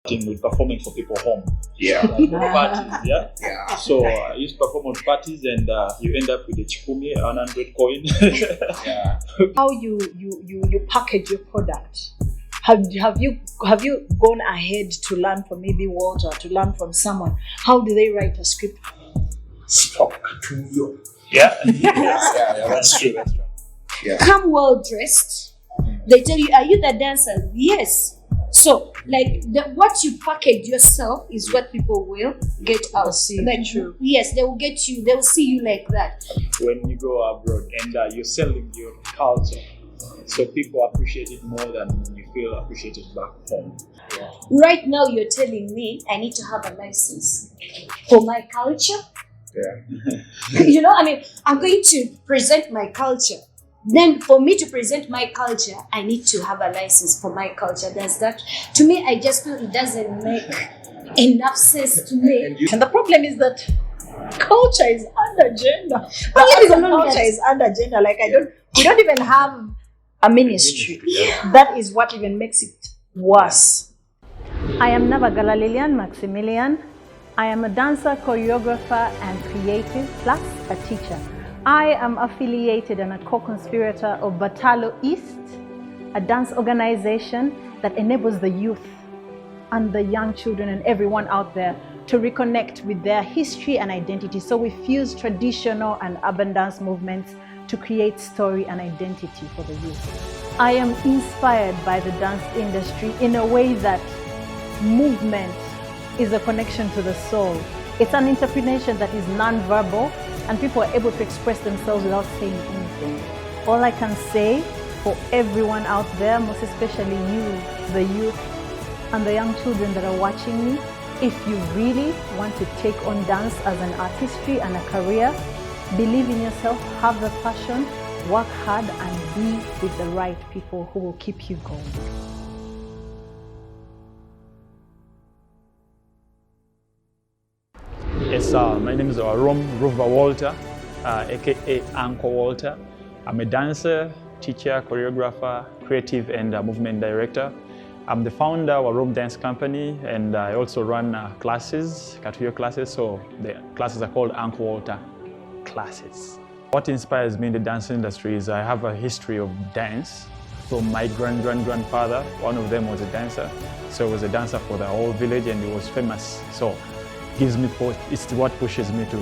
with performing for people home. Yeah. Like for parties, yeah? Yeah. So I used to perform on parties and you end up with a chikumi, 100 coin. Yeah. How you package your product. Have you gone ahead to learn from maybe Walter, to learn from someone? How do they write a script? Stock to you. Yeah. Yeah, that's true. That's right. Yeah. Come well dressed. They tell you, are you the dancer? Yes. So, like, what you package yourself is what people will get out. Like, true. Yes, they will get you. They will see you like that. When you go abroad and you're selling your culture, so people appreciate it more than you feel appreciated back home. Yeah. Right now, you're telling me I need to have a license for my culture. Yeah. You know, I mean, I'm going to present my culture. Then for me to present my culture, I need to have a license for my culture. Does that, to me, I just feel it doesn't make enough sense to me. And the problem is that culture is under gender. Culture is under gender. Like we don't even have a ministry. Yeah. That is what even makes it worse. I am Nabaggala Lilian Maxmillian. I am a dancer, choreographer, and creative, plus a teacher. I am affiliated and a co-conspirator of Batalo East, a dance organization that enables the youth and the young children and everyone out there to reconnect with their history and identity. So we fuse traditional and urban dance movements to create story and identity for the youth. I am inspired by the dance industry in a way that movement is a connection to the soul. It's an interpretation that is non-verbal, and people are able to express themselves without saying anything. All I can say for everyone out there, most especially you, the youth, and the young children that are watching me, if you really want to take on dance as an artistry and a career, believe in yourself, have the passion, work hard, and be with the right people who will keep you going. Yes, my name is Ruva Walter, aka Uncle Walter. I'm a dancer, teacher, choreographer, creative, and movement director. I'm the founder of a room dance company, and I also run classes, Katuyo classes. So the classes are called Uncle Walter classes. What inspires me in the dance industry is I have a history of dance. From my grandfather, one of them was a dancer. So he was a dancer for the whole village, and he was famous. So it's what pushes me to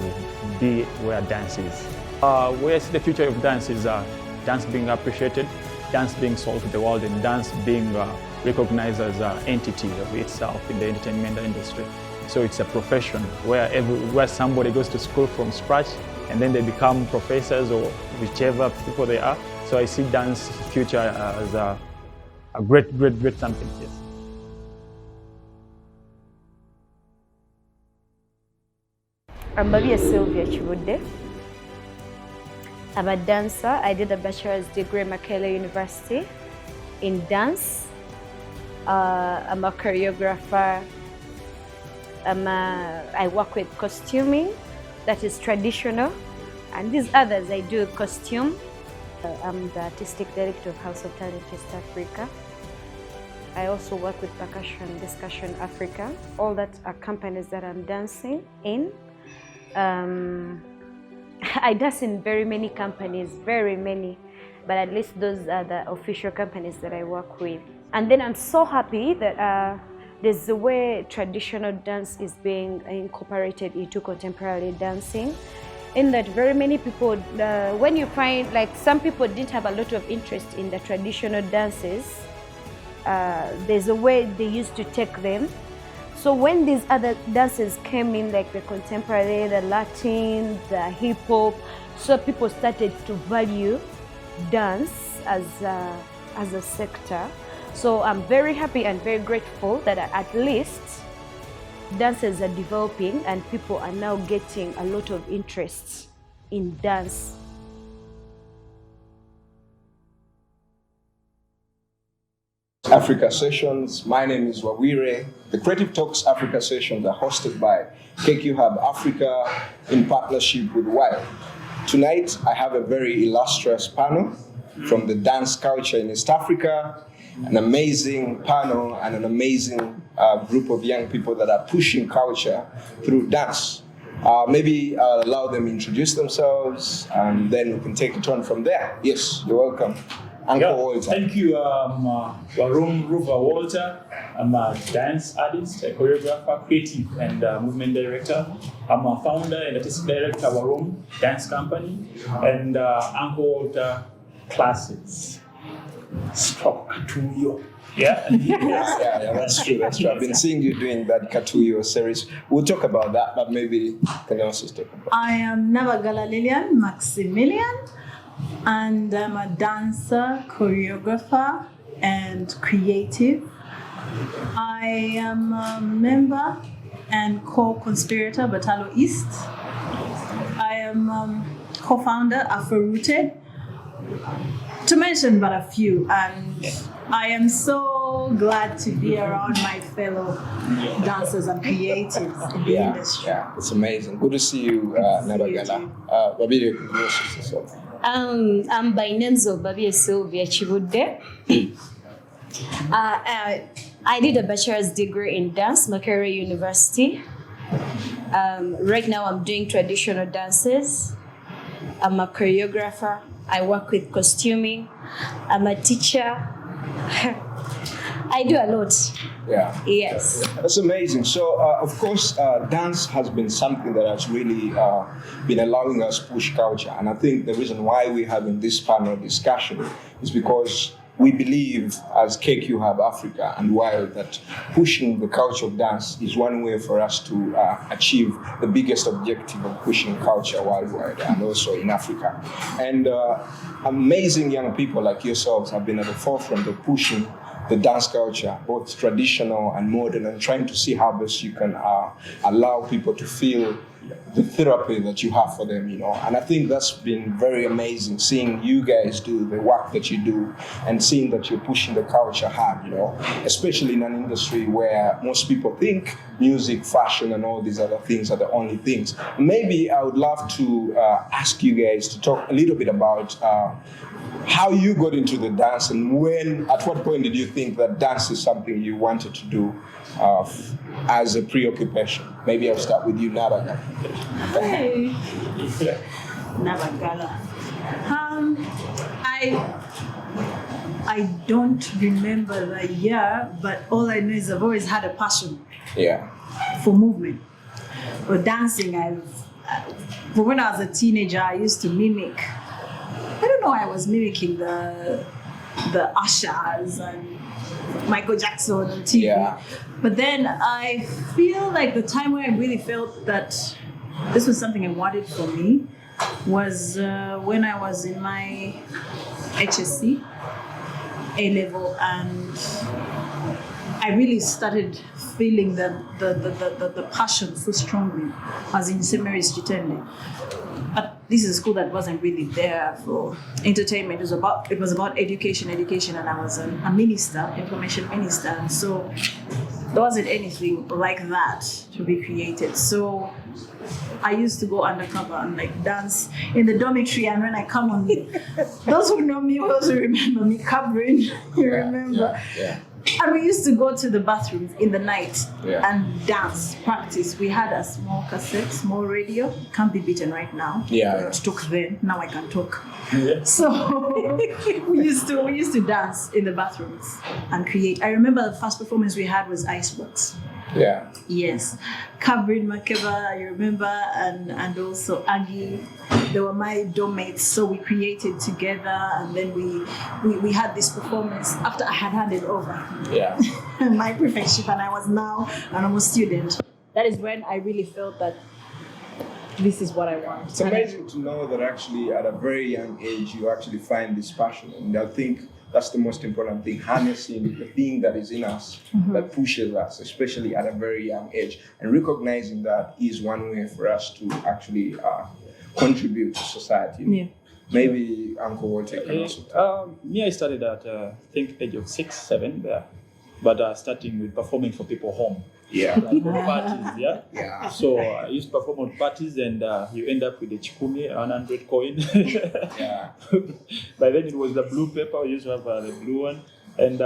be where dance is. Where I see the future of dance is dance being appreciated, dance being sold to the world, and dance being recognized as an entity of itself in the entertainment industry. So it's a profession where somebody goes to school from scratch and then they become professors or whichever people they are. So I see dance future as a great something. Yes. I'm Babirye Sylvia. I'm a dancer. I did a bachelor's degree at Makerere University in dance. I'm a choreographer. I work with costuming, that is traditional, and these others I do costume. I'm the artistic director of House of Talent East Africa. I also work with Percussion Discussion Africa. All that are companies that I'm dancing in. I dance in very many companies, very many, but at least those are the official companies that I work with. And then I'm so happy that there's a way traditional dance is being incorporated into contemporary dancing, in that very many people, when you find, like, some people didn't have a lot of interest in the traditional dances, there's a way they used to take them. So when these other dances came in, like the contemporary, the Latin, the hip hop, so people started to value dance as a sector. So I'm very happy and very grateful that at least dances are developing and people are now getting a lot of interest in dance. Africa Sessions. My name is Wabwire. The Creative Talks Africa Sessions are hosted by KQ Hub Africa in partnership with Wabwire. Tonight, I have a very illustrious panel from the dance culture in East Africa, an amazing panel and an amazing group of young people that are pushing culture through dance. Maybe I'll allow them introduce themselves, and then we can take it on from there. Yes, you're welcome. Uncle Walter. Thank you, Ruva Walter. I'm a dance artist, a choreographer, creative, and movement director. I'm a founder and artistic director of our own dance company, and Uncle Walter Classes. Stop Katuyo. Yeah? Yeah, that's true. I've been seeing you doing that Katuyo series. We'll talk about that, but maybe can also talk about. I am Nabaggala Lilian, Maxmillian, and I'm a dancer, choreographer, and creative. I am a member and co-conspirator, Batalo East. I am co-founder, Afro Rooted, to mention but a few. And I am so glad to be around my fellow dancers and creatives in the industry. Yeah, it's amazing. Good to see you, Nabaggala. Babirye, could you introduce yourself? I'm by names of Babirye Sylvia Chibude. I did a bachelor's degree in dance, Makerere University. Right now I'm doing traditional dances. I'm a choreographer. I work with costuming. I'm a teacher. I do a lot. Yeah. Yes. That's amazing. So, of course, dance has been something that has really been allowing us push culture. And I think the reason why we're having this panel discussion is because we believe as KQ Hub Africa and Wild that pushing the culture of dance is one way for us to achieve the biggest objective of pushing culture worldwide and also in Africa. And amazing young people like yourselves have been at the forefront of pushing the dance culture, both traditional and modern, and trying to see how best you can allow people to feel the therapy that you have for them, you know. And I think that's been very amazing, seeing you guys do the work that you do and seeing that you're pushing the culture hard, you know, especially in an industry where most people think music, fashion, and all these other things are the only things. Maybe I would love to ask you guys to talk a little bit about how you got into the dance and at what point did you think that dance is something you wanted to do as a preoccupation? Maybe I'll start with you, Nabaggala. Hey. Nabaggala. I don't remember the year, but all I know is I've always had a passion for movement. For dancing, but when I was a teenager, I used to mimic. I don't know, I was mimicking the ushers and Michael Jackson on TV. Yeah. But then I feel like the time where I really felt that this was something I wanted for me was when I was in my HSC A-level, and I really started feeling the passion so strongly. I was in St. Mary's Chitende. But this is a school that wasn't really there for entertainment. It was about education, and I was a minister, information minister, and so there wasn't anything like that to be created. So I used to go undercover and like dance in the dormitory, and when I come on, those who know me also remember me covering. You remember? Yeah. And we used to go to the bathrooms in the night and dance, practice. We had a small cassette, small radio. Can't be beaten right now. Yeah. To talk then. Now I can talk. Yeah. So we used to dance in the bathrooms and create. I remember the first performance we had was Icebox. Yeah. Yes. Covering Makeba, I remember, and also Aggie. They were my dorm mates, so we created together, and then we had this performance after I had handed over my prefectship, and I was now an almost student. That is when I really felt that this is what I want. It's amazing to know that actually at a very young age you actually find this passion, and I think that's the most important thing, harnessing the thing that is in us that pushes us, especially at a very young age, and recognizing that is one way for us to actually contribute to society. Yeah. Maybe Uncle Walter can also me, I started at I think age of 6, 7 there, but starting with performing for people home. Yeah. Like on parties, yeah. So I used to perform on parties, and you end up with a chikumi, 100 coin. Yeah. By then it was the blue paper. We used to have the blue one, and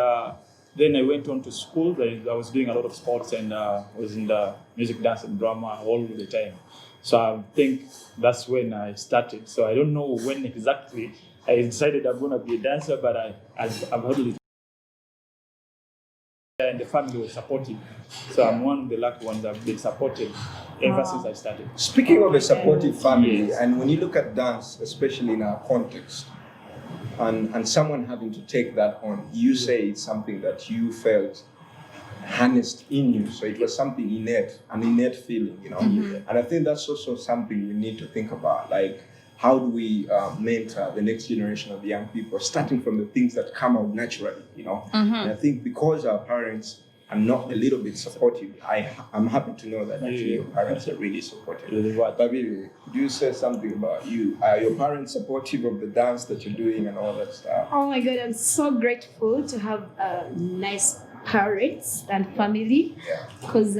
then I went on to school. I was doing a lot of sports and was in the music, dance, and drama all the time. So I think that's when I started. So I don't know when exactly I decided I'm going to be a dancer, but I've heard it. And the family was supportive. So I'm one of the lucky ones that have been supported ever since I started. Speaking of a supportive family, Yes. and when you look at dance, especially in our context, and someone having to take that on, you say it's something that you felt harnessed in you, so it was something innate, an innate feeling, you know. And I think that's also something we need to think about, like how do we mentor the next generation of young people, starting from the things that come out naturally, you know. And I think because our parents are not a little bit supportive, I'm happy to know that actually your parents are really supportive. Babirye, could you say something about you? Are your parents supportive of the dance that you're doing and all that stuff? Oh my God, I'm so grateful to have nice parents and family, because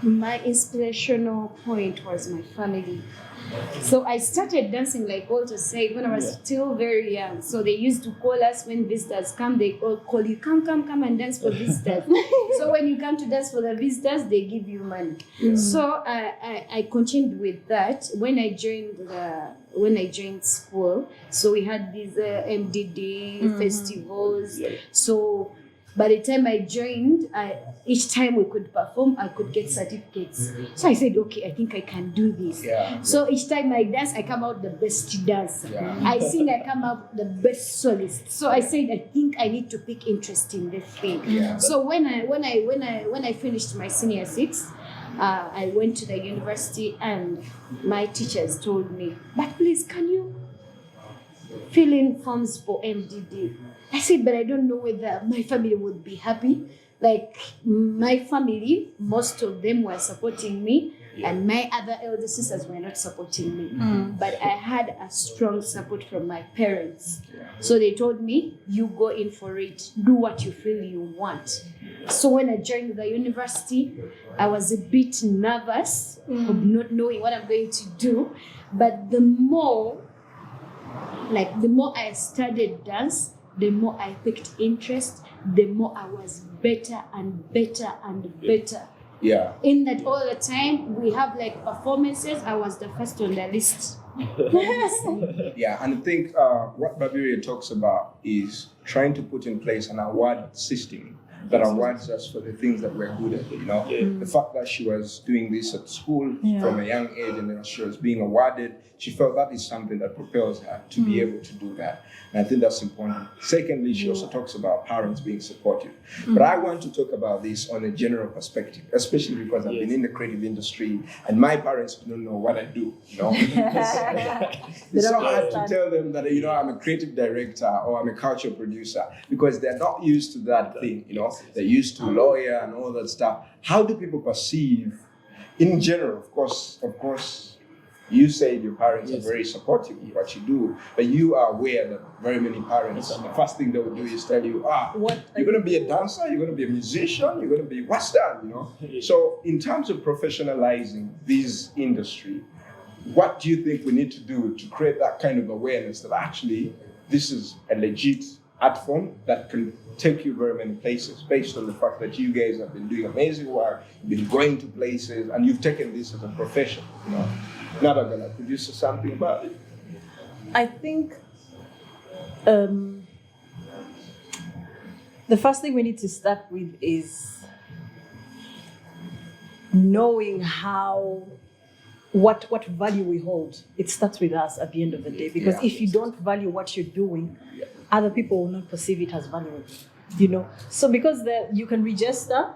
my inspirational point was my family. So I started dancing, like Walter said, when I was still very young. So they used to call us when visitors come, they all call you, come and dance for visitors. So when you come to dance for the visitors, they give you money. So I continued with that when I joined school. So we had these MDD festivals. So by the time I joined, each time we could perform, I could get certificates. So I said, okay, I think I can do this. So each time I dance, I come out the best dancer. I sing, I come out the best soloist. So I said, I think I need to pick interest in this thing. So when I finished my senior 6, I went to the university and my teachers told me, but please, can you fill in forms for MDD? I said, but I don't know whether my family would be happy. Like my family, most of them were supporting me, and my other elder sisters were not supporting me. But I had a strong support from my parents. So they told me, you go in for it, do what you feel you want. So when I joined the university, I was a bit nervous of not knowing what I'm going to do. But the more I studied dance, the more I picked interest, the more I was better and better and better. In that all the time, we have like performances, I was the first on the list. And I think what Babirye talks about is trying to put in place an award system that awards us for the things that we're good at, you know. The fact that she was doing this at school from a young age and then she was being awarded, she felt that is something that propels her to be able to do that. And I think that's important. Secondly, she also talks about parents being supportive. But I want to talk about this on a general perspective, especially because I've been in the creative industry and my parents don't know what I do, you know. It's so hard to tell them that, you know, I'm a creative director or I'm a culture producer because they're not used to that thing, you know. They're used to lawyer and all that stuff. How do people perceive, in general, of course, you said your parents are very supportive of what you do, but you are aware that very many parents, the first thing they will do is tell you, you're going to be a dancer, you're going to be a musician, you're going to be, what's that, you know? So in terms of professionalizing this industry, what do you think we need to do to create that kind of awareness that actually this is a legit art form that can take you very many places based on the fact that you guys have been doing amazing work, you've been going to places, and you've taken this as a profession, you know? Nabaggala, could you say something about it? I think the first thing we need to start with is knowing what value we hold. It starts with us at the end of the day, because if you don't value what you're doing, other people will not perceive it as valuable, you know. So because you can register,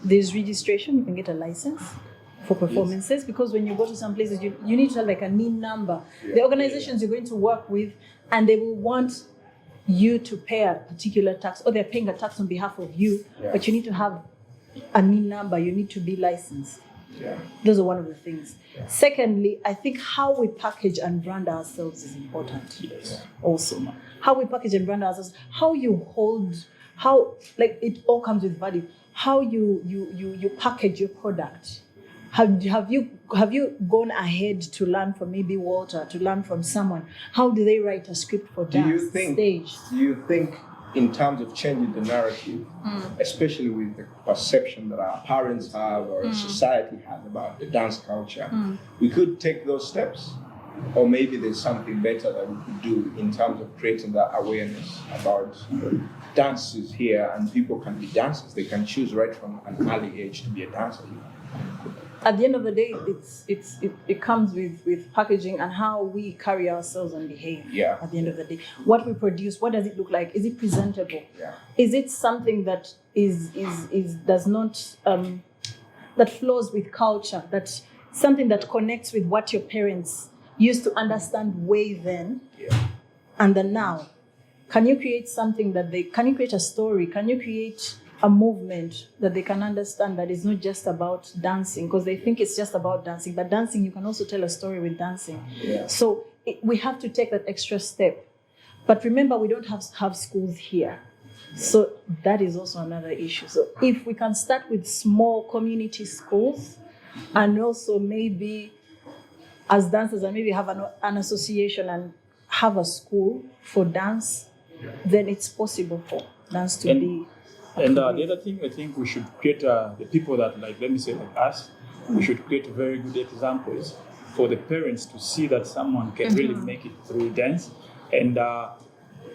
there's registration, you can get a license for performances, because when you go to some places, you need to have like a NIN number. The organizations you're going to work with, and they will want you to pay a particular tax, or they're paying a tax on behalf of you, but you need to have a NIN number, you need to be licensed. Those are one of the things. Secondly, I think how we package and brand ourselves is important. Also, how we package and brand ourselves, how you hold, like it all comes with value. How you package your product. Have you gone ahead to learn from maybe Walter, to learn from someone? How do they write a script for dance stage? Do you think in terms of changing the narrative, especially with the perception that our parents have or society has about the dance culture, we could take those steps. Or maybe there's something better that we could do in terms of creating that awareness about dances here, and people can be dancers. They can choose right from an early age to be a dancer. At the end of the day, it comes with packaging and how we carry ourselves and behave. Yeah. At the end of the day, what we produce, what does it look like? Is it presentable? Yeah. Is it something that does not that flows with culture? That something that connects with what your parents used to understand way then, and then now? Can you create something can you create a story? Can you create a movement that they can understand that is not just about dancing? Because they think it's just about dancing, but dancing, you can also tell a story with dancing. Yeah. So we have to take that extra step. But remember, we don't have schools here. So that is also another issue. So if we can start with small community schools, and also maybe as dancers, and maybe have an association and have a school for dance, then it's possible for dance to be. And the other thing, I think we should create the people that, like, let me say, like us, we should create very good examples for the parents to see that someone can really make it through dance, and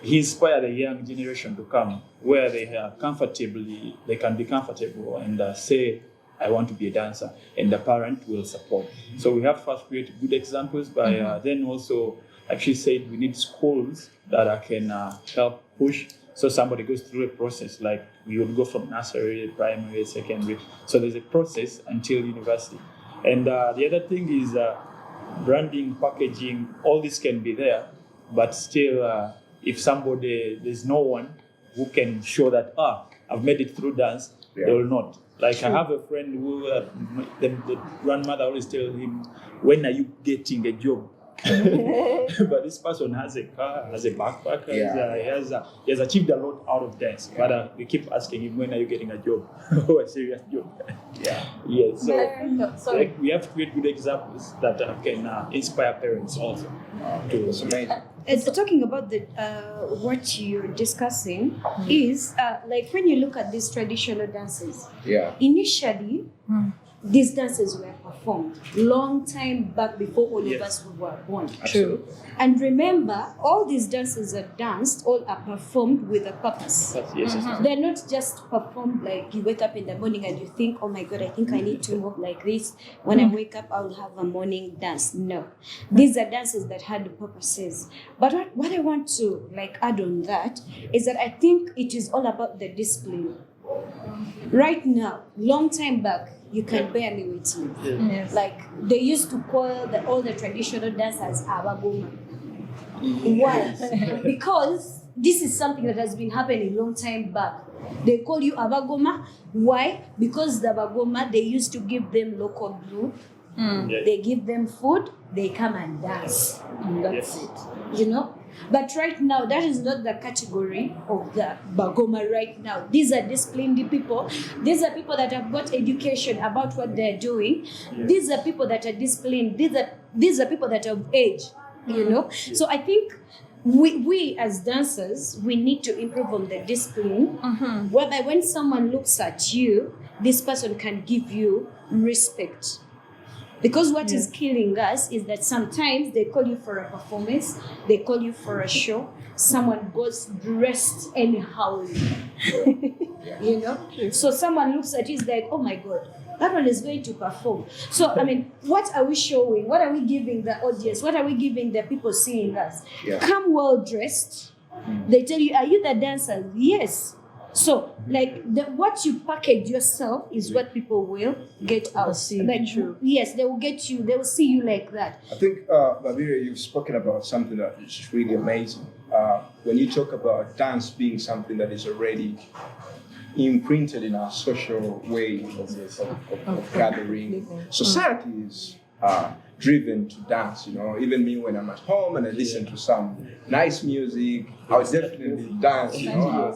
inspire the young generation to come where they can be comfortable and say, I want to be a dancer, and the parent will support. So we have to first create good examples, by then also, like she said, we need schools that can help push. So somebody goes through a process, like we would go from nursery, primary, secondary. So there's a process until university. And the other thing is branding, packaging, all this can be there, but still, if there's no one who can show that, I've made it through dance, they will not. Like, I have a friend who, the grandmother always tells him, when are you getting a job? But this person has a car, has a backpack, he has achieved a lot out of dance. But we keep asking him, when are you getting a job? A serious job. So like, we have to create good examples that can inspire parents also. That's amazing. Talking about the what you're discussing is like when you look at these traditional dances. Initially, these dances were performed long time back before all of us were born. True. And remember, all these dances are danced, all are performed with a purpose. They're not just performed like you wake up in the morning and you think, oh my God, I think I need to move like this. When I wake up, I'll have a morning dance. No. These are dances that had purposes. But what I want to add on that is that I think it is all about the discipline. Right now, long time back, you can barely wait me. Yes. Like, they used to call all the traditional dancers abagoma. Why? Because this is something that has been happening long time back. They call you abagoma. Why? Because the abagoma, they used to give them local group. They give them food, they come and dance. And that's it. You know? But right now, that is not the category of the Bagoma right now. These are disciplined people. These are people that have got education about what they're doing. These are people that are disciplined. These are people that have age, you know? So I think we as dancers, we need to improve on the discipline, whereby when someone looks at you, this person can give you respect. Because what is killing us is that sometimes they call you for a performance, they call you for a show, someone goes dressed anyhow, you know? So someone looks at you, is like, oh my God, that one is going to perform. So, I mean, what are we showing? What are we giving the audience? What are we giving the people seeing us? Come well dressed. They tell you, are you the dancer? Yes. So, what you package yourself is what people will get out. Yes, they will get you. They will see you like that. I think, Babirye, you've spoken about something that is really amazing. When you talk about dance being something that is already imprinted in our social way of gathering, society is driven to dance. You know, even me when I'm at home and I listen to some nice music, I'll definitely dance. You know,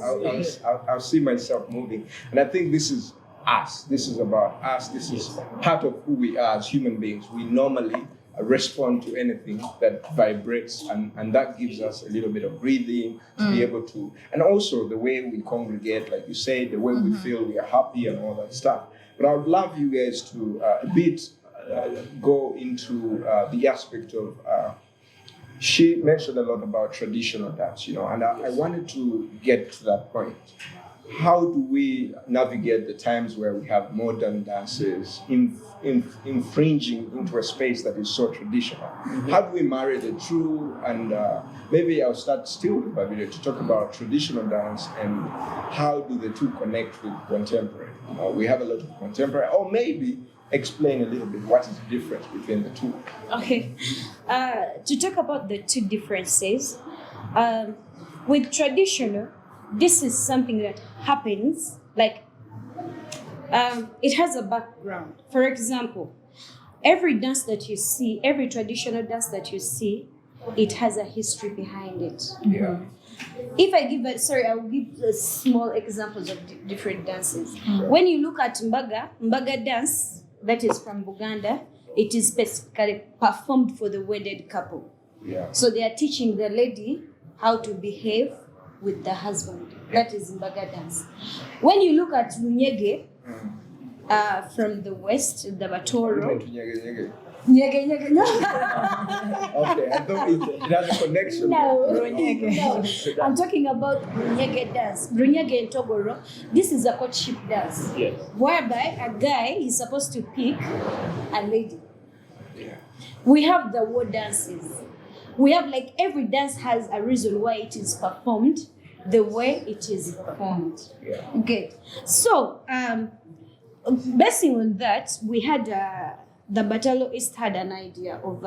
I'll see myself moving, and I think this is us. This is about us. This is part of who we are as human beings. We normally respond to anything that vibrates, and that gives us a little bit of breathing to be able to, and also the way we congregate, like you say, the way we feel we are happy and all that stuff. But I would love you guys to a bit go into the aspect of, she mentioned a lot about traditional dance, and I wanted to get to that point. How do we navigate the times where we have modern dances infringing into a space that is so traditional? How do we marry the two? And maybe I'll start still with Babirye to talk about traditional dance and how do the two connect with contemporary. We have a lot of contemporary, or maybe explain a little bit what is the difference between the two. Okay. To talk about the two differences, with traditional, this is something that happens, like it has a background. For example, every dance that you see, every traditional dance that you see, it has a history behind it. Yeah. If I give I'll give small examples of different dances. When you look at Mbaga dance, that is from Buganda, it is specifically performed for the wedded couple. Yeah. So they are teaching the lady how to behave with the husband. That is Mbaga dance. When you look at Lunyege, from the west, the Batoro. Nyege, no. Okay, I thought it has a connection. No. I'm talking about Runyege dance. Runyege in Togoro, this is a courtship dance. Yes. Whereby a guy is supposed to pick a lady. Yeah. We have the war dances. We have, like, every dance has a reason why it is performed the way it is performed. Yeah. Okay. So, basing on that, we had the Batalo East had an idea of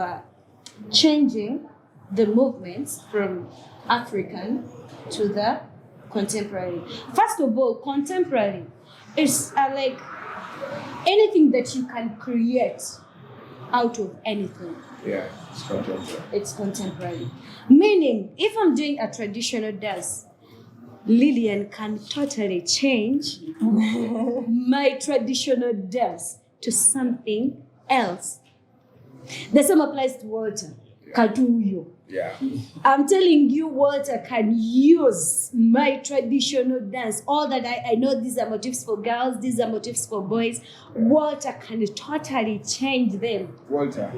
changing the movements from African to the contemporary. First of all, contemporary is like anything that you can create out of anything. Yeah, it's contemporary. It's contemporary. Meaning, if I'm doing a traditional dance, Lilian can totally change my traditional dance to something else. The same applies to Walter. Kaduyo. Yeah. I'm telling you, Walter can use my traditional dance. All that I know, these are motifs for girls, these are motifs for boys. Walter can totally change them. Walter,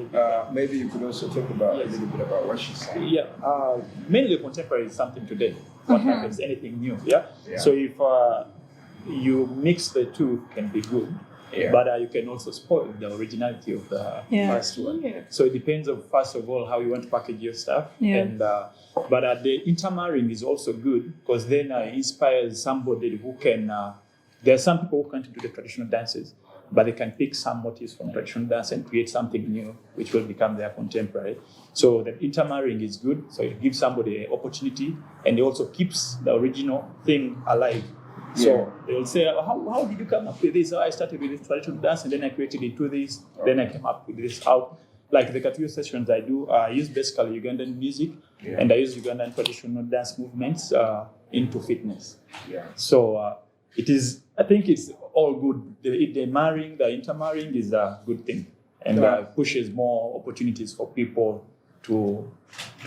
maybe you could also talk about a little bit about what she's saying. Yeah, mainly contemporary is something today. What happens, anything new, yeah? So if you mix the two, can be good. Yeah. But you can also spoil the originality of the first one. Yeah. So it depends on, first of all, how you want to package your stuff. Yeah. And but the intermarrying is also good because then it inspires somebody who can. There are some people who can't do the traditional dances, but they can pick some motifs from traditional dance and create something new, which will become their contemporary. So the intermarrying is good. So it gives somebody an opportunity, and it also keeps the original thing alive. So they'll say, how did you come up with this? Oh, I started with this traditional dance and then I created into this. Then I came up with this out. Like the Katuyo sessions I do, I use basically Ugandan music and I use Ugandan traditional dance movements into fitness. Yeah. So I think it's all good. The marrying, the intermarrying is a good thing and pushes more opportunities for people to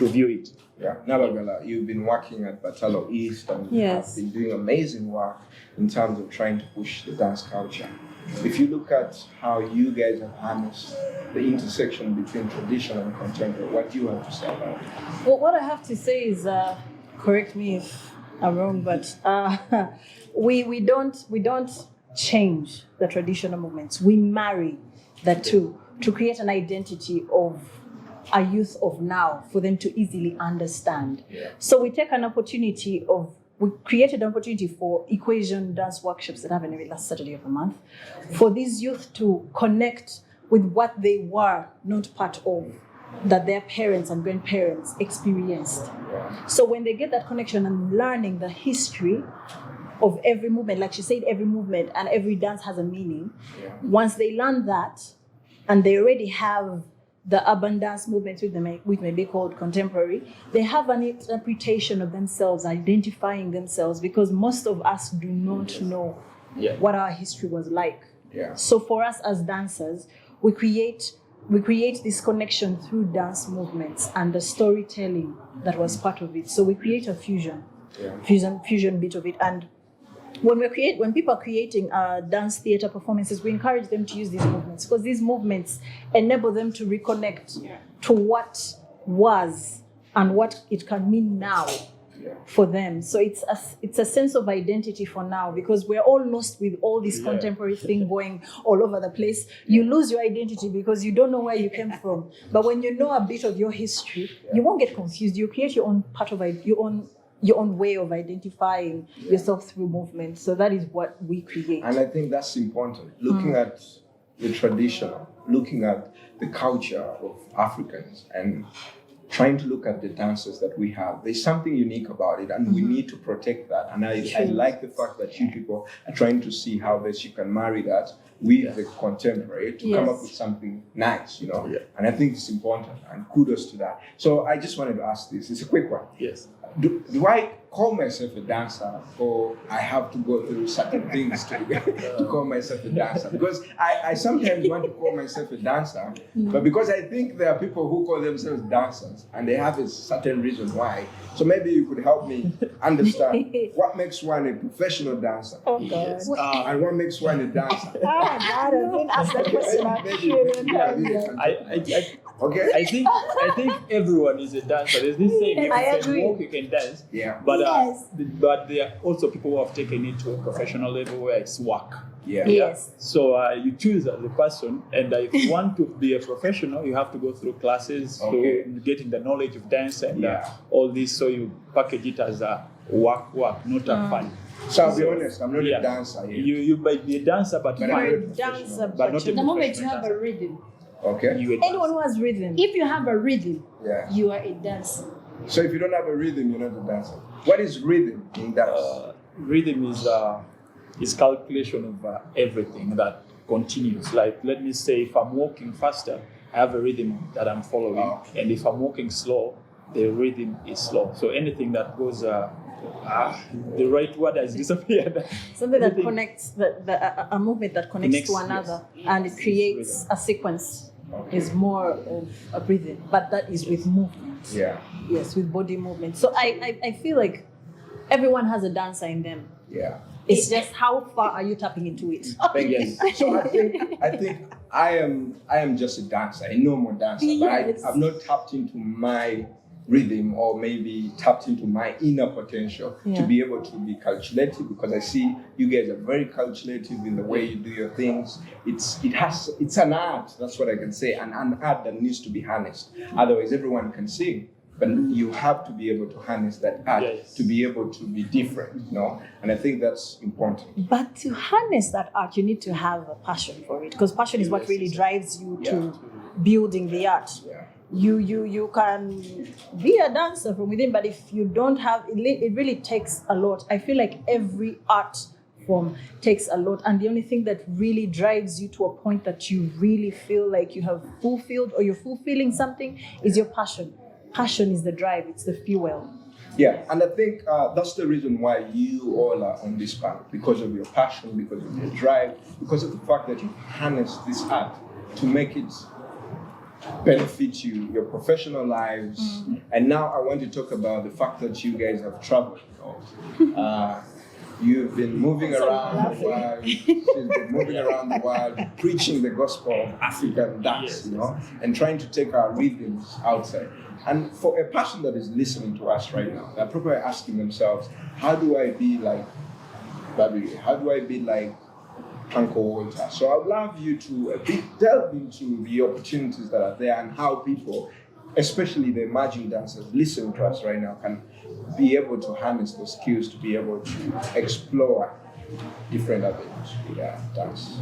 view it. Yeah, Nabaggala, you've been working at Batalo East and Yes. have been doing amazing work in terms of trying to push the dance culture. If you look at how you guys have harnessed the intersection between traditional and contemporary, what do you have to say about it? Well, what I have to say is, correct me if I'm wrong, but we don't change the traditional movements. We marry the two to create an identity of a youth of now for them to easily understand. Yeah. So we take an opportunity we created an opportunity for equation dance workshops that happen every last Saturday of the month for these youth to connect with what they were not part of, that their parents and grandparents experienced. Yeah. So when they get that connection and learning the history of every movement, like she said, every movement and every dance has a meaning. Yeah. Once they learn that and they already have the urban dance movements, which may be called contemporary, they have an interpretation of themselves, identifying themselves, because most of us do not know what our history was like. Yeah. So for us as dancers, we create we create this connection through dance movements and the storytelling that was part of it. So we create a fusion bit of it. And when people are creating dance theater performances, we encourage them to use these movements because these movements enable them to reconnect to what was and what it can mean now for them. So it's a sense of identity for now, because we're all lost with all this contemporary thing going all over the place. You lose your identity because you don't know where you came from. But when you know a bit of your history, you won't get confused. You create your own part of your own way of identifying yourself through movement. So that is what we create. And I think that's important. Looking at the traditional, looking at the culture of Africans, and trying to look at the dances that we have. There's something unique about it, and we need to protect that. And I like the fact that you people are trying to see how best you can marry that with the contemporary to come up with something nice, you know. And I think it's important, and kudos to that. So I just wanted to ask this. It's a quick one. Yes. Do I call myself a dancer, or I have to go through certain things to call myself a dancer? Because I sometimes want to call myself a dancer, but because I think there are people who call themselves dancers and they have a certain reason why. So maybe you could help me understand what makes one a professional dancer, and what makes one a dancer. Oh my God, I've been asked that question. Okay. I think everyone is a dancer. There's this saying, if you can walk, you can dance. Yeah. But there are also people who have taken it to a professional level where it's work. Yeah. Yes. So you choose as a person, and if you want to be a professional, you have to go through classes, to getting the knowledge of dance and all this. So you package it as a work, not a fun. So I'll be honest, I'm not a dancer yet. You might be a dancer, but You're a dancer, but not a The moment you have dancer. a rhythm, Okay. anyone who has rhythm. if you have a rhythm, Yeah. you are a dancer. So if you don't have a rhythm, you're not a dancer. What is rhythm in dance? Rhythm is calculation of everything that continues. Like, let me say, if I'm walking faster, I have a rhythm that I'm following, and if I'm walking slow, the rhythm is slow. So anything that goes, the right word has disappeared. Something that connects, a movement that connects to another, and it creates a sequence. Is more of a breathing, but that is with movement. Yeah. Yes, with body movement. So I feel like everyone has a dancer in them. Yeah. It's just how far are you tapping into it? Yes. So I think I am just a dancer, a normal dancer, but I've not tapped into my rhythm, or maybe tapped into my inner potential to be able to be calculative, because I see you guys are very calculative in the way you do your things. It's an art, that's what I can say, and an art that needs to be harnessed. Otherwise everyone can sing, but you have to be able to harness that art to be able to be different, you know? And I think that's important. But to harness that art, you need to have a passion for it, because passion is what really drives you to building the art. Yeah. You can be a dancer from within, but if you don't have it really takes a lot. I feel like every art form takes a lot, and the only thing that really drives you to a point that you really feel like you have fulfilled or you're fulfilling something is your passion. Passion is the drive, it's the fuel. Yeah, and I think that's the reason why you all are on this path, because of your passion, because of your drive, because of the fact that you harness this art to make it benefit you, your professional lives. And now I want to talk about the fact that you guys have traveled. You know? You've been moving around the world. She's been moving around the world, preaching the gospel of African dance, you know, and trying to take our rhythms outside. And for a person that is listening to us right now, they're probably asking themselves, how do I be like Babirye? How do I be like Uncle Walter? So I'd love you to delve into the opportunities that are there, and how people, especially the emerging dancers listening to us right now, can be able to harness those skills to be able to explore different avenues with dance.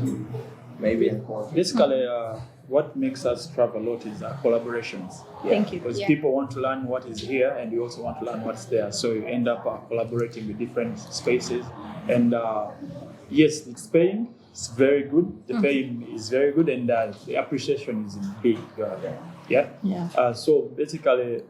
Maybe Basically, what makes us travel a lot is collaborations. Thank you. Because people want to learn what is here, and we also want to learn what's there. So you end up collaborating with different spaces. And yes, it's paying. It's very good. The paying is very good, and the appreciation is big. So basically,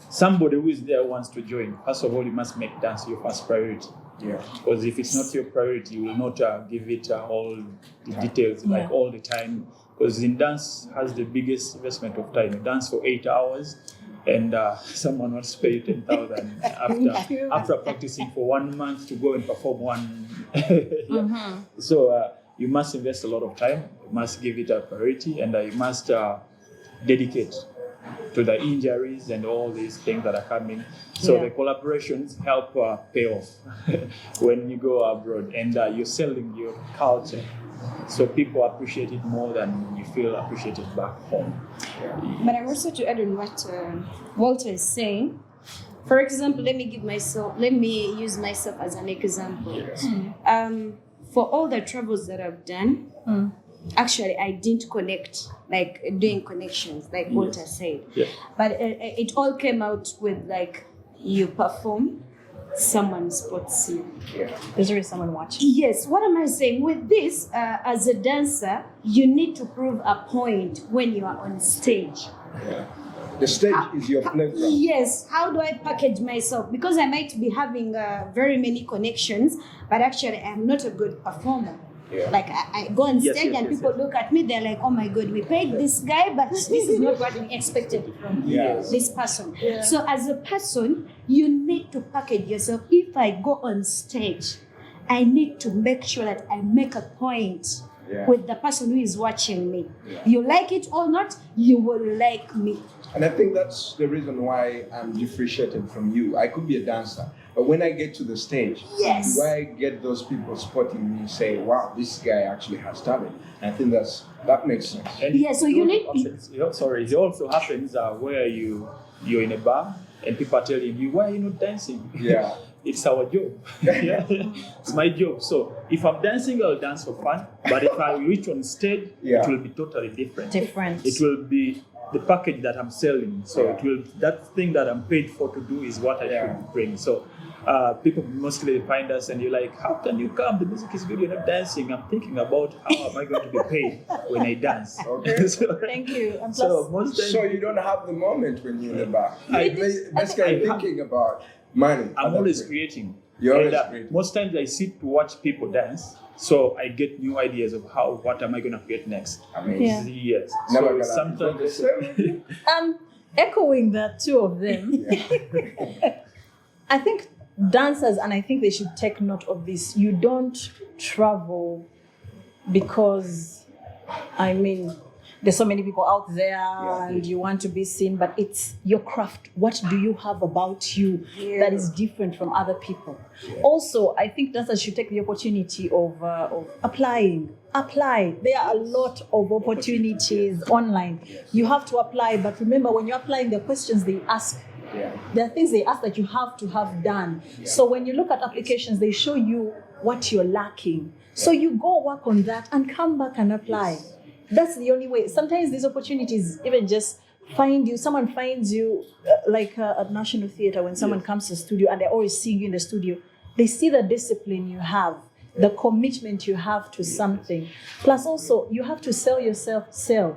somebody who is there wants to join. First of all, you must make dance your first priority. Yeah. Because if it's not your priority, you will not give it all the details like all the time. because in dance has the biggest investment of time. You dance for 8 hours, and someone wants to pay you 10,000 after practicing for 1 month to go and perform one. So you must invest a lot of time. You must give it a priority, and you must dedicate to the injuries and all these things that are coming. So the collaborations help pay off when you go abroad, and you're selling your culture. So people appreciate it more than you feel appreciated back home. But I'm also to add on what Walter is saying. For example, let me use myself as an example. For all the travels that I've done, actually I didn't connect, like doing connections, like Walter said. But it all came out with like you perform, someone spots you. There's always someone watching. Yes, what am I saying? With this, as a dancer, you need to prove a point when you are on stage. The stage is your playground. Yes, how do I package myself? Because I might be having very many connections, but actually I'm not a good performer. Like I go on stage and people look at me, they're like, oh my God, we paid this guy, but this is not what we expected from this person. So as a person, you need to package yourself. If I go on stage, I need to make sure that I make a point with the person who is watching me. You like it or not, you will like me. And I think that's the reason why I'm differentiated from you. I could be a dancer, but when I get to the stage, do I get those people spotting me, say, wow, this guy actually has talent. And I think that makes sense. And so you need... it also happens where you're in a bar and people are telling you, why are you not dancing? It's our job. It's my job. So if I'm dancing, I'll dance for fun. But if I reach on stage, it will be totally different. It will be the package that I'm selling. So it will, that thing that I'm paid for to do is what I should bring. So people mostly find us and you're like, how can you come? The music is good, you're not dancing. I'm thinking about how am I going to be paid when I dance. Thank you. And plus, so you don't have the moment when you're in the bar. Basically thinking about money. I'm always creating. You're always creating. Most times I sit to watch people dance, so I get new ideas of what am I going to create next. Amazing. Yes. So sometimes echoing the two of them, I think dancers, and I think they should take note of this, you don't travel because, there's so many people out there and you want to be seen, but it's your craft. What do you have about you that is different from other people? Also, I think dancers should take the opportunity of applying. Apply. There are a lot of opportunities online. You have to apply, but remember when you're applying, the questions they ask, there are things they ask that you have to have done. So when you look at applications, they show you what you're lacking. So you go work on that and come back and apply. That's the only way. Sometimes these opportunities even just someone finds you, like at National Theatre, when someone comes to the studio and they're always seeing you in the studio, they see the discipline you have, the commitment you have to something. Plus also, you have to sell yourself, sell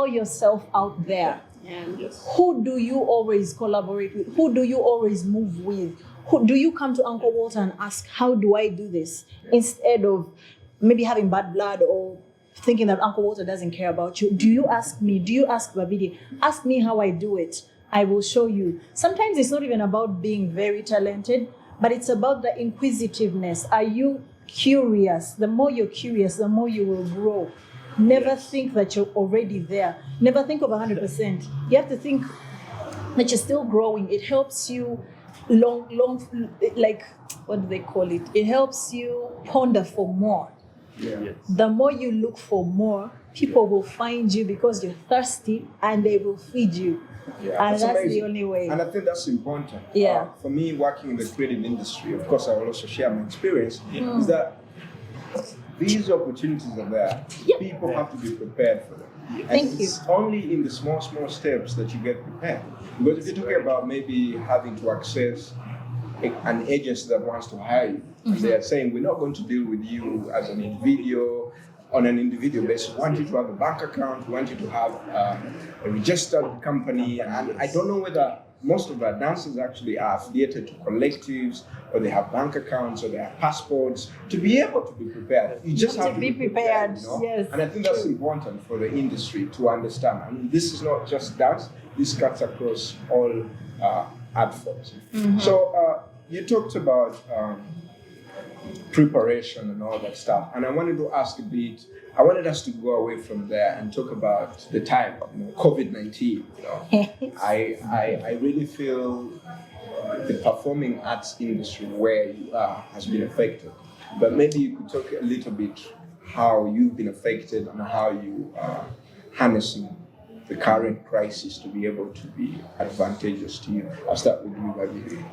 yourself out there. Who do you always collaborate with? Who do you always move with? Who do you come to Uncle Walter and ask, how do I do this? Instead of maybe having bad blood or thinking that Uncle Walter doesn't care about you. Do you ask me? Do you ask Babirye? Ask me how I do it. I will show you. Sometimes it's not even about being very talented, but it's about the inquisitiveness. Are you curious? The more you're curious, the more you will grow. Never think that you're already there. Never think of 100%. You have to think that you're still growing. It helps you like, what do they call it? It helps you ponder for more. The more you look for more, people will find you because you're thirsty and they will feed you. And that's amazing. The only way. And I think that's important. For me, working in the creative industry, of course, I will also share my experience, is that these opportunities are there. People have to be prepared for them. It's only in the small steps that you get prepared. Because if you're talking about maybe having to access an agency that wants to hire you, and they are saying, we're not going to deal with you as an individual, on an individual basis. We want you to have a bank account, we want you to have a registered company, and I don't know whether most of our dancers actually are affiliated to collectives, or they have bank accounts, or they have passports to be able to be prepared. You just have to be prepared, you know? Yes. And I think that's important for the industry to understand. I mean, this is not just dance, this cuts across all art forms. So you talked about preparation and all that stuff, and I wanted to ask a bit. I wanted us to go away from there and talk about the time, COVID-19. You know, I really feel the performing arts industry where you are has been affected. But maybe you could talk a little bit how you've been affected and how you are harnessing the current crisis to be able to be advantageous to you. I'll start with you, Babirye.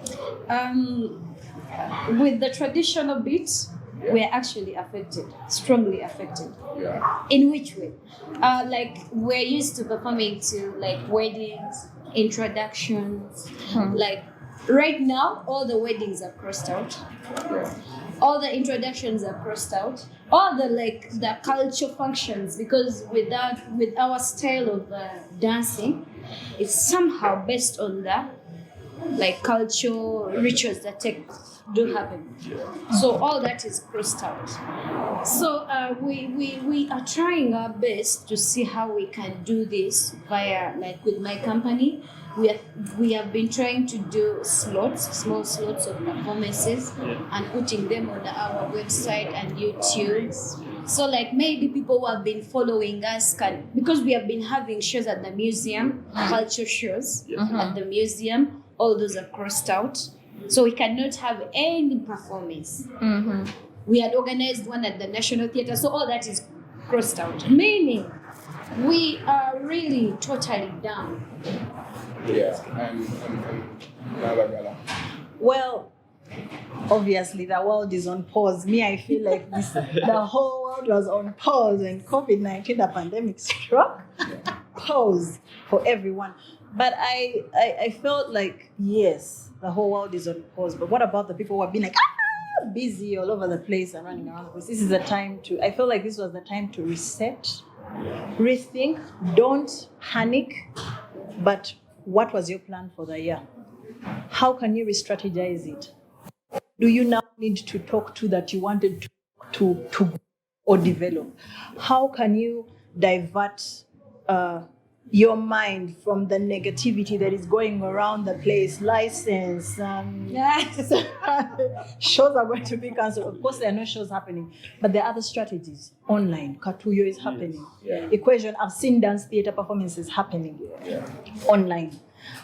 With the traditional beats, we're actually affected, strongly affected. Yeah. In which way? Like we're used to performing to like weddings, introductions. Like right now, all the weddings are crossed out. Yeah. All the introductions are crossed out. All the culture functions, because with our style of dancing, it's somehow based on the like cultural rituals that do happen. So all that is crossed out. So we are trying our best to see how we can do this via, like with my company, we have been trying to do small slots of performances and putting them on our website and YouTube. So like maybe people who have been following us can, because we have been having shows at the museum, culture shows at the museum, all those are crossed out. So we cannot have any performance. We had organized one at the National Theatre, so all that is crossed out. Meaning, we are really totally down. Yeah, and Nabaggala. Well, obviously the world is on pause. Me, I feel like the whole world was on pause when COVID-19, the pandemic struck. Pause for everyone. But I felt like, yes, the whole world is on pause. But what about the people who have been like, busy all over the place and running around? This is the time to, I feel like this was the time to reset, rethink, don't panic, but what was your plan for the year? How can you re-strategize it? Do you now need to talk to that you wanted to or develop? How can you divert your mind from the negativity that is going around the place? License, shows are going to be cancelled. Of course, there are no shows happening, but there are other strategies. Online, Katuyo is happening. Equation, I've seen dance theater performances happening online.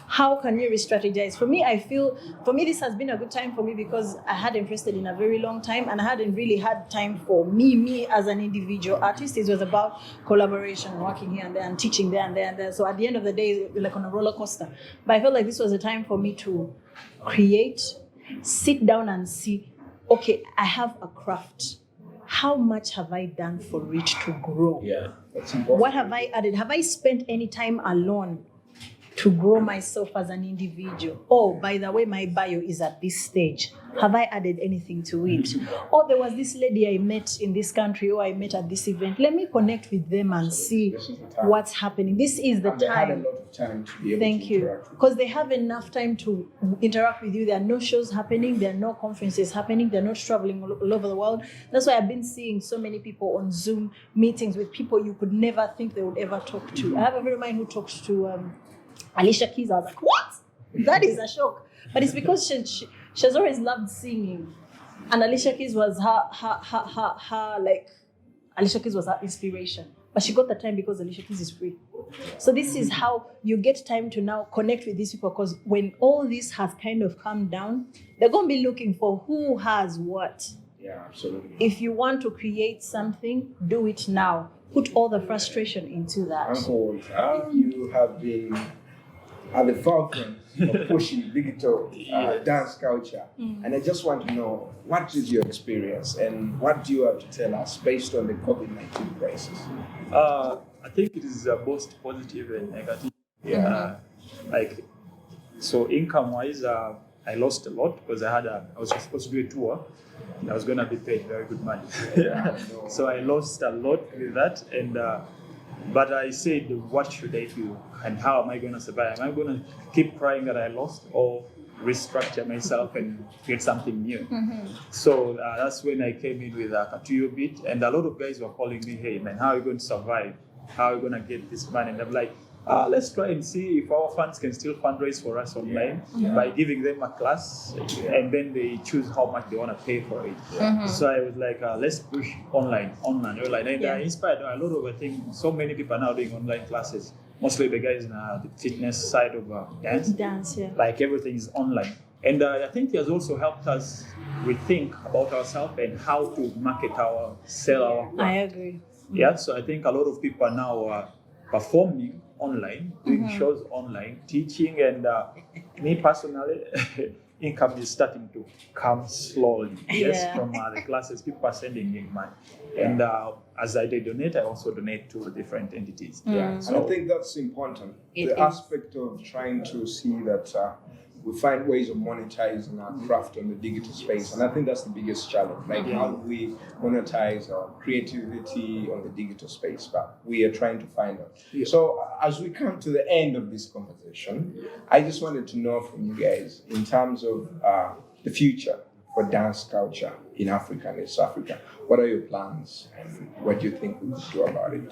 How can you re-strategize? For me, this has been a good time for me because I hadn't rested in a very long time and I hadn't really had time for me as an individual artist. It was about collaboration, working here and there and teaching there and there and there. So at the end of the day, like on a roller coaster. But I felt like this was a time for me to create, sit down and see, okay, I have a craft. How much have I done for it to grow? Yeah, that's important. What have I added? Have I spent any time alone to grow myself as an individual? Oh, by the way, my bio is at this stage. Have I added anything to it? Or there was this lady I met in this country, or I met at this event. Let me connect with them and see what's happening. This is the And they had a time. lot of time to be able Thank to you. interact with Because they have enough time to interact with you. There are no shows happening. There are no conferences happening. They're not traveling all over the world. That's why I've been seeing so many people on Zoom meetings with people you could never think they would ever talk to. I have a friend of mine who talks to Alicia Keys. I was like, what? That is a shock. But it's because she's always loved singing. And Alicia Keys was her like, Alicia Keys was her inspiration. But she got the time because Alicia Keys is free. So this is how you get time to now connect with these people, because when all this has kind of calmed down, they're going to be looking for who has what. Yeah, absolutely. If you want to create something, do it now. Put all the frustration into that. Uncle, you have been at the forefront of pushing digital dance culture. And I just want to know, what is your experience and what do you have to tell us based on the COVID-19 crisis? I think it is both positive and negative. So income-wise, I lost a lot because I was supposed to do a tour and I was going to be paid very good money. So I lost a lot with that, and But I said, what should I do? And how am I going to survive? Am I going to keep crying that I lost, or restructure myself and create something new? So that's when I came in with a Katuyo bit. And a lot of guys were calling me, hey, man, how are you going to survive? How are you going to get this money? And I'm like, let's try and see if our funds can still fundraise for us online by giving them a class, and then they choose how much they want to pay for it. So I was like, let's push online. And I inspired a lot of, I think, so many people are now doing online classes. Mostly the guys in the fitness side of dance. Like everything is online. And I think it has also helped us rethink about ourselves and how to sell our craft. I agree. Yeah, so I think a lot of people are now performing online, doing shows online, teaching, and me personally, income is starting to come slowly. Yes, from the classes, people are sending in money. And as I donate, I also donate to different entities. So I think that's important. The aspect of trying to see that we find ways of monetizing our craft on the digital space. And I think that's the biggest challenge. Like, how do we monetize our creativity on the digital space? But we are trying to find out. So as we come to the end of this conversation, I just wanted to know from you guys, in terms of the future for dance culture in Africa and East Africa, what are your plans and what do you think we could do about it?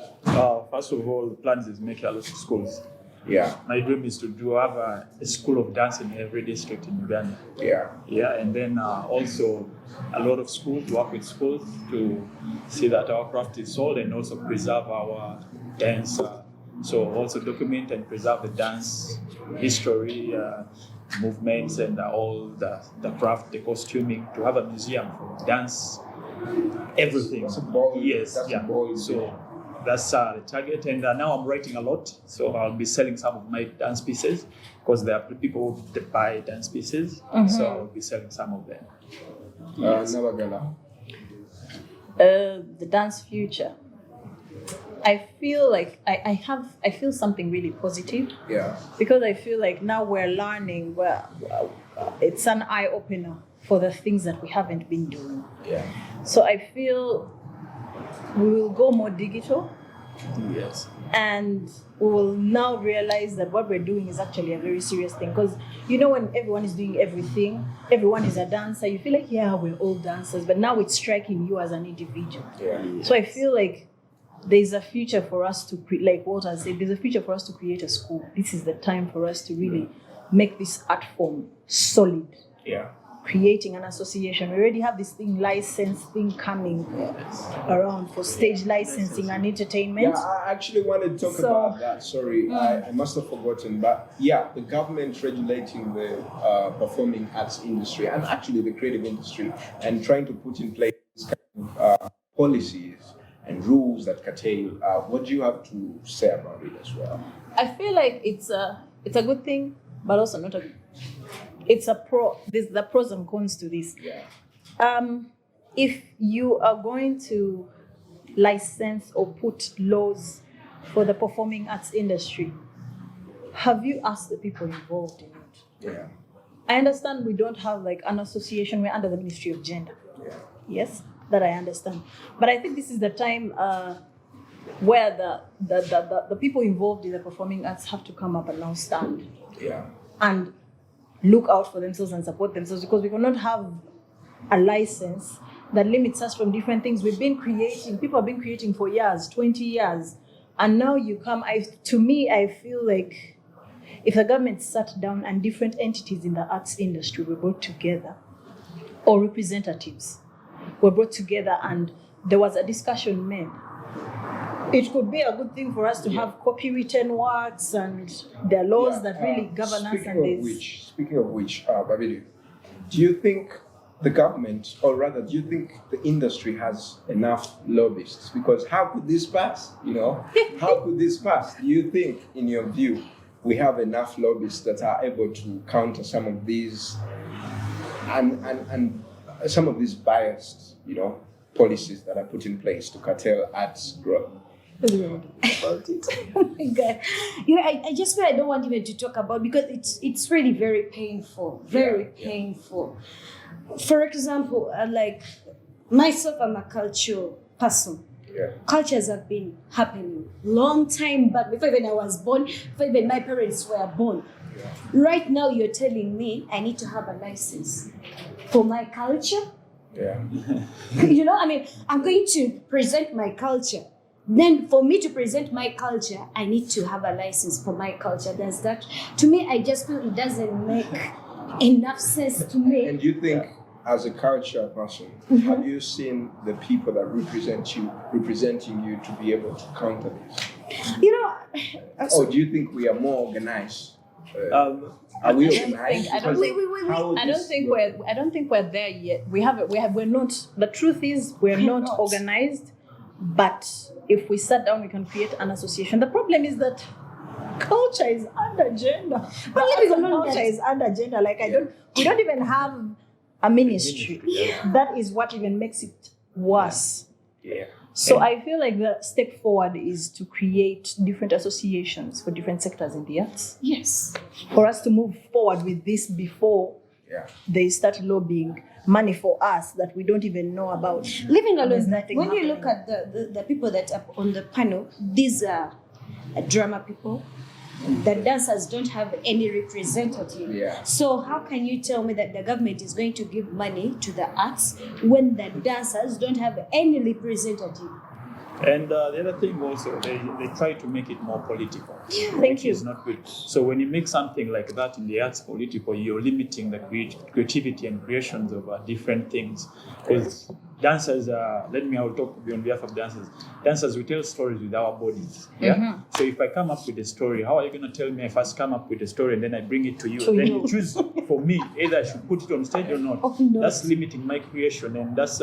First of all, the plans is make a lot of schools. Yeah. My dream is to have a school of dance in every district in Uganda. Yeah, and then also a lot of schools, to work with schools to see that our craft is sold and also preserve our dance. So also document and preserve the dance history, movements, and all the craft, the costuming, to have a museum for dance, everything. That's a bold, So that's the target, and now I'm writing a lot, so I'll be selling some of my dance pieces, because there are people that buy dance pieces, so I'll be selling some of them. Nabaggala. The dance future. I feel like I feel something really positive. Because I feel like now we're learning, it's an eye opener for the things that we haven't been doing. So I feel we will go more digital. And we will now realize that what we're doing is actually a very serious thing. Because, when everyone is doing everything, everyone is a dancer, you feel like, we're all dancers. But now it's striking you as an individual. So I feel like there's a future for us to, like Walter said, there's a future for us to create a school. This is the time for us to really make this art form solid. Creating an association. We already have this license thing coming around for stage licensing and entertainment. I actually wanted to talk about that. Sorry, I must have forgotten. But the government regulating the performing arts industry and actually the creative industry, and trying to put in place kind of policies and rules that curtail. What do you have to say about it as well? I feel like it's a good thing, but also not a good. It's a pro. There's the pros and cons to this. If you are going to license or put laws for the performing arts industry, have you asked the people involved in it? I understand we don't have an association. We're under the Ministry of Gender. Yes, that I understand. But I think this is the time where the people involved in the performing arts have to come up and now stand. And look out for themselves and support themselves, because we cannot have a license that limits us from different things. People have been creating for years, 20 years, and now you come. To me, I feel like if the government sat down and different entities in the arts industry were brought together, or representatives were brought together and there was a discussion made, it could be a good thing for us to have copywritten works and there are laws that really govern us. Speaking of which, Babirye, do you think the government, or rather, do you think the industry has enough lobbyists? Because how could this pass? How could this pass? Do you think, in your view, we have enough lobbyists that are able to counter some of these and some of these biased, policies that are put in place to curtail arts growth? About it. Oh my God. I just feel I don't want even to talk about, because it's really very painful. Very painful. For example, like myself, I'm a cultural person. Yeah. Cultures have been happening long time back, before even I was born, before even my parents were born. Yeah. Right now, you're telling me I need to have a license for my culture. Yeah. You know, I mean, I'm going to present my culture. Then for me to present my culture, I need to have a license for my culture. Does that, to me, I just feel it doesn't make enough sense to me. And you think, as a culture person, have you seen the people that representing you to be able to counter this? You know, Or do you think we are more organized? Are we organized? I don't think we're there yet. We're not. The truth is, we're not organized. But if we sat down, we can create an association. The problem is that culture is under gender. Culture is under gender. Like we don't even have a ministry. That is what even makes it worse. Yeah. So I feel like the step forward is to create different associations for different sectors in the arts. yes. For us to move forward with this before Yeah. they start lobbying money for us that we don't even know about. Living alone, There's nothing when you happening. look at the people that are on the panel, these are drama people. The dancers don't have any representative. Yeah. So how can you tell me that the government is going to give money to the arts when the dancers don't have any representative? And the other thing also, they try to make it more political. Thank you. It's not good. So when you make something like that in the arts political, you're limiting the creativity and creations of different things. Because dancers, I'll talk on behalf of dancers. Dancers, we tell stories with our bodies. Yeah. So if I come up with a story, how are you going to tell me I first come up with a story and then I bring it to you? Then you choose for me either I should put it on stage or not. That's limiting my creation, and that's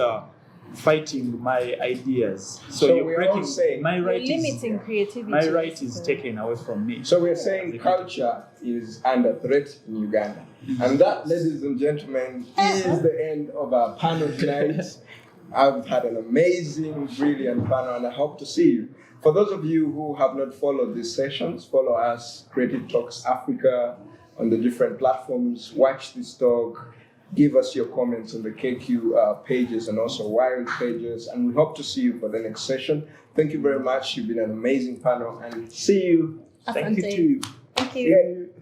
fighting my ideas. So you're we're breaking all saying, my right. Limiting creativity. My right is taken away from me. So we're saying culture is under threat in Uganda. And that, ladies and gentlemen, is the end of our panel tonight. I've had an amazing, brilliant panel, and I hope to see you. For those of you who have not followed these sessions, follow us, Creative Talks Africa, on the different platforms. Watch this talk. Give us your comments on the KQ pages and also Wild pages, and we hope to see you for the next session. Thank you very much. You've been an amazing panel, and see you. Thank you. to you. Thank you. Yeah.